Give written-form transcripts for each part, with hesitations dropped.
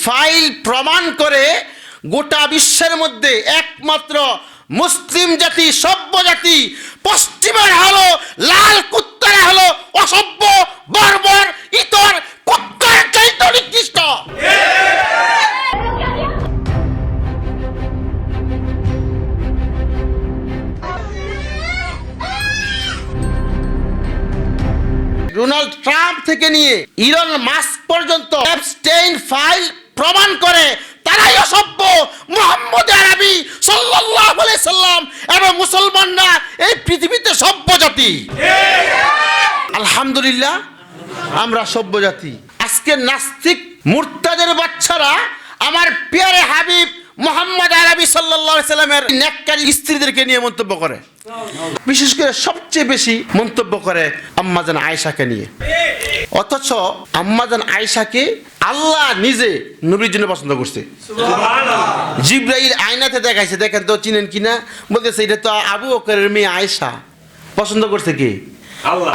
File প্রমাণ করে গোটা বিশ্বের মধ্যে একমাত্র মুসলিম জাতি, সভ্য জাতি, পশ্চিমের হলো লাল কুত্তারা হলো অসভ্য, বর্বর, ইতর কুত্তার চাইতে নিকৃষ্ট। ডোনাল্ড ট্রাম্প থেকে নিয়ে ইলন মাস্ক পর্যন্ত এপস্টেইন ফাইল প্রমাণ করে তারাই অসভ্য। মুহাম্মদ আরবি সাল্লাল্লাহু আলাইহি সাল্লাম এবং মুসলমানরা এই পৃথিবীতে সভ্য জাতি। আলহামদুলিল্লাহ আমরা সভ্য জাতি। আজকে নাস্তিক মুরতাদের বাচ্চারা আমার প্রিয় হাবিব মুহাম্মদ আরবি সাল্লাল্লাহু আলাইহি সাল্লামের নেককারী স্ত্রীদেরকে নিয়ে মন্তব্য করে, বিশেষ করে সবচেয়ে বেশি মন্তব্য করে আম্মাজান আয়েশাকে নিয়ে। অথচ আম্মাজান আয়েশাকে আল্লাহ নিজে নবীর জন্য পছন্দ করছে। জিবরাইল আয়নাতে দেখাইছে, দেখেন তো চিনেন কিনা, বলতেছে এটা তো আবু বকরের মেয়ে আয়েশা। পছন্দ করছে কে?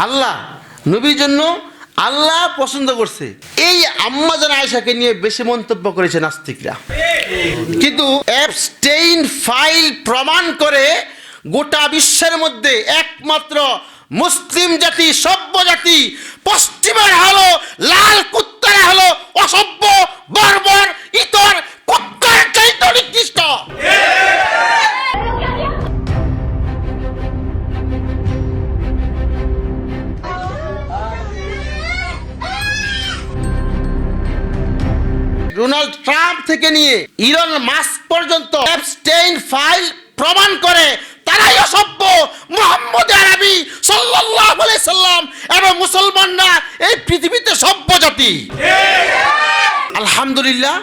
আল্লাহ। নবীর জন্য আল্লাহ পছন্দ করছে। এই আম্মাজান আয়েশাকে নিয়ে বেশি মন্তব্য করেছে নাস্তিকরা। কিন্তু এপস্টেইন ফাইল প্রমাণ করে গোটা বিশ্বের মধ্যে একমাত্র মুসলিম জাতি, সভ্য জাতি, পশ্চিমের হলো লাল কুত্তারা হলো অসভ্য, বর্বর, ইতর কুত্তার চাইতে নিকৃষ্ট। ডোনাল্ড ট্রাম্প থেকে নিয়ে ইলন মাস্ক পর্যন্ত এপস্টেইন ফাইল প্রমাণ করে তারাই অসভ্য। মুহাম্মদ আরবি সাল্লাল্লাহু আলাইহি সাল্লাম এবং মুসলমানরা এই পৃথিবীতে সভ্য জাতি। আলহামদুলিল্লাহ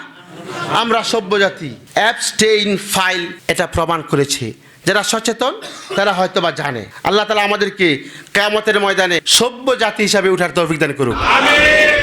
আমরা সভ্য জাতি। এপস্টেইন ফাইল এটা প্রমাণ করেছে। যারা সচেতন তারা হয়তো বা জানে। আল্লাহ তাআলা আমাদেরকে কিয়ামতের ময়দানে সভ্য জাতি হিসাবে উঠার তৌফিক দান করুক। আমিন।